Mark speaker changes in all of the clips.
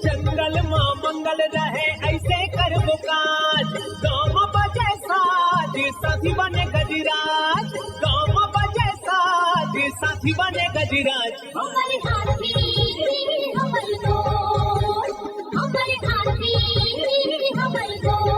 Speaker 1: जंगल मां मंगल रहे ऐसे कर बुकाज, गाँव बजे साज साथी बने गजराज, गाँव बजे साज साथी बने गजराज।
Speaker 2: हमारे हाथी हमारे दोस्त, हमारे हाथी हमारे दोस्त।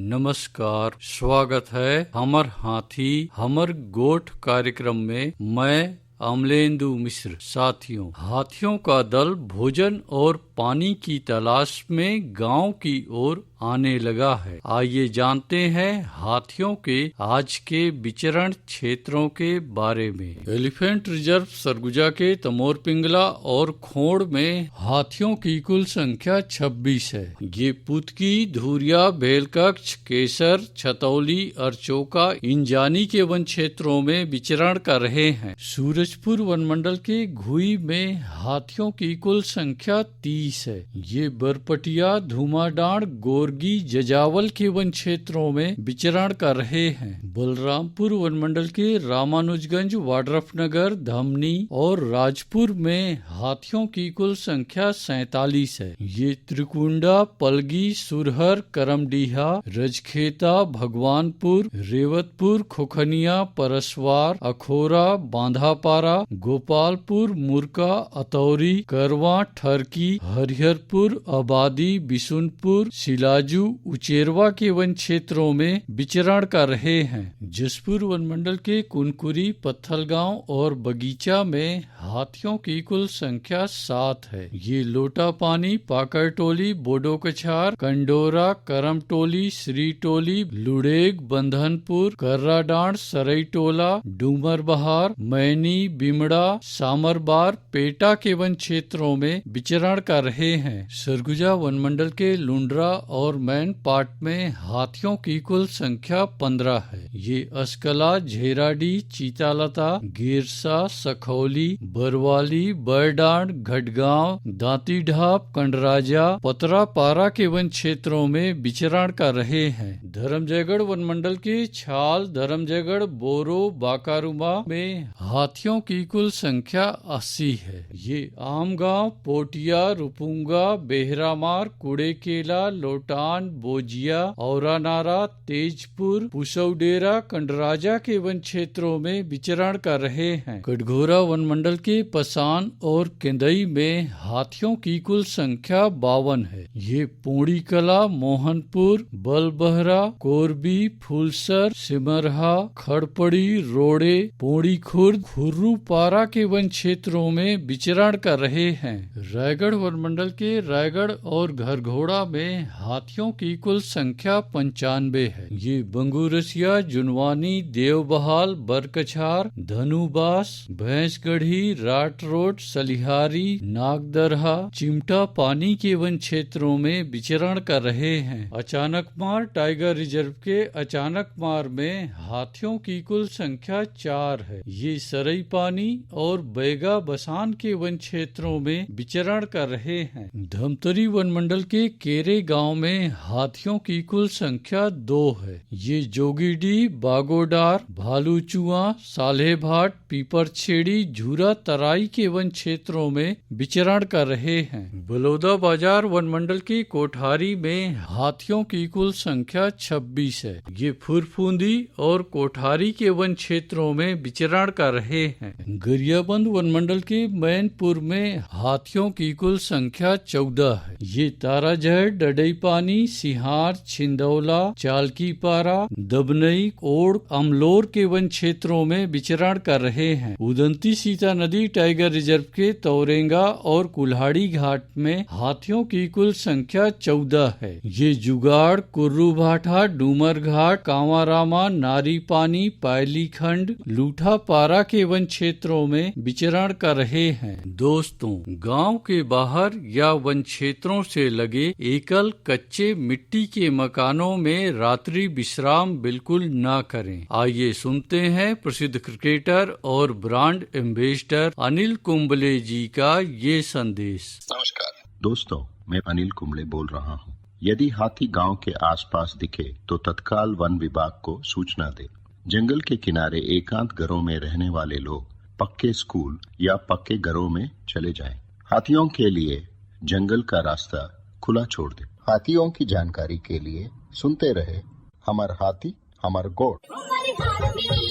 Speaker 3: नमस्कार, स्वागत है हमर हाथी हमर गोठ कार्यक्रम में। मैं अमलेंदु मिश्र। साथियों, हाथियों का दल भोजन और पानी की तलाश में गांव की ओर आने लगा है। आइए जानते हैं हाथियों के आज के विचरण क्षेत्रों के बारे में। एलिफेंट रिजर्व सरगुजा के तमोर पिंगला और खोड़ में हाथियों की कुल संख्या 26 है। ये पुतकी, धुरिया, बेलकक्ष, केसर, छतौली, अरचोका, इंजानी के वन क्षेत्रों में विचरण कर रहे हैं। सूरजपुर वन मंडल के घुई में हाथियों की कुल संख्या 30 है। ये बरपटिया, धुमाडांड, गोरगी, जजावल के वन क्षेत्रों में विचरण कर रहे हैं। बलरामपुर वन मंडल के रामानुजगंज, वाड्रफनगर, धमनी और राजपुर में हाथियों की कुल संख्या 47 है। ये त्रिकुंडा, पलगी, सुरहर, करमडीहा, रजखेता, भगवानपुर, रेवतपुर, खोखनिया, परसवार, अखोरा, बांधापारा, गोपालपुर, मुरका, अतौरी, करवा, ठरकी, हरिहरपुर, आबादी, बिशुनपुर, सिलाजू, उचेरवा के वन क्षेत्रों में विचरण कर रहे हैं। जसपुर वन मंडल के कुनकुरी, पत्थलगांव और बगीचा में हाथियों की कुल संख्या 7 है। ये लोटापानी, पाकरटोली, बोडोकछार, कंडोरा, करमटोली, श्रीटोली, लुड़ेग, बंधनपुर, कर्राडांड, सरईटोला, डूमरबहार, मैनी, बिमड़ा, सामरबार, पेटा के वन क्षेत्रों में विचरण कर रहे हैं। सरगुजा वन मंडल के लुंड्रा और मैन पाट में हाथियों की कुल संख्या 15 है। ये अस्कला, झेराडी, चीतालता, गिरसा, सखौली, बरवाली, बरडांड, घटगांव, दांतीढाप, कंडराजा, पतरापारा के वन क्षेत्रों में विचरण कर रहे हैं। धर्मजयगढ़ वन मंडल के छाल, धर्मजयगढ़, बोरो, बाकारुमा में हाथियों की कुल संख्या 80 है। ये आमगांव, पोटिया, रुपुंगा, बेहरामार, कुड़ेकेला, लोटान, बोजिया, औरानारा, तेजपुर, पुसौडेरा, कंडराजा के वन क्षेत्रों में विचरण कर रहे हैं। कटघोरा वन मंडल के पसान और केंदई में हाथियों की कुल संख्या 52 है। ये पोड़ी कला, मोहनपुर, बलबहरा, कोरबी, फुलसर, सिमरहा, खड़पड़ी, रोड़े, पोड़ी खुर्द, खुर्रूपारा के वन क्षेत्रों में विचरण कर रहे हैं। रायगढ़ वन मंडल के रायगढ़ और घरघोड़ा में हाथियों की कुल संख्या 95 है। ये बंगूरसिया, जुनवानी, देवबहाल, बरकछार, धनुबास, भैंसगढ़ी, राटरोड, सलिहारी, नागदरहा, चिमटा पानी के वन क्षेत्रों में विचरण कर रहे हैं। अचानकमार टाइगर रिजर्व के अचानकमार में हाथियों की कुल संख्या 4 है। ये सरई पानी और बैगा बसान के वन क्षेत्रों में विचरण कर रहे हैं। धमतरी वन मंडल के केरे गांव में हाथियों की कुल संख्या 2 है। ये जोगीडी, बागोडार, भालूचुआ, सालेभाट, पीपरछेड़ी, झूरा तराई के वन क्षेत्रों में विचरण कर रहे हैं। बलौदा बाजार वन मंडल के कोठारी में हाथियों की कुल संख्या 26 है। ये फुरफुंदी और कोठारी के वन क्षेत्रों में विचरण कर रहे हैं। गरियाबंद वन मंडल के मैनपुर में हाथियों की कुल संख्या 14 है। ये ताराजहर, डडईपानी, सिहार, छिंदौला, चालकीपारा, दबनई, ओड़, अमलोर के वन क्षेत्रों में विचरण कर रहे हैं। उदंती सीता नदी टाइगर रिजर्व के तौरेंगा और कुल्हाड़ी घाट में हाथियों की कुल संख्या 14 है। ये जुगाड़, कुर्रूभाठा, डूमर घाट, कांवारामा, नारी पानी, पायलीखंड, लूठापारा के वन क्षेत्रों में विचरण कर रहे हैं। दोस्तों, गांव के बाहर या वन क्षेत्रों से लगे एकल कच्चे मिट्टी के मकानों में रात्रि विश्राम बिल्कुल ना करें। आइए सुनते हैं प्रसिद्ध क्रिकेटर और ब्रांड एम्बेसडर अनिल कुंबले जी का ये संदेश।
Speaker 4: नमस्कार दोस्तों, मैं अनिल कुंबले बोल रहा हूँ। यदि हाथी गांव के आसपास दिखे तो तत्काल वन विभाग को सूचना दे। जंगल के किनारे एकांत घरों में रहने वाले लोग पक्के स्कूल या पक्के घरों में चले जाएं। हाथियों के लिए जंगल का रास्ता खुला छोड़ दे। हाथियों की जानकारी के लिए सुनते रहे हमर हाथी हमर गोठ।
Speaker 2: हमर हाथी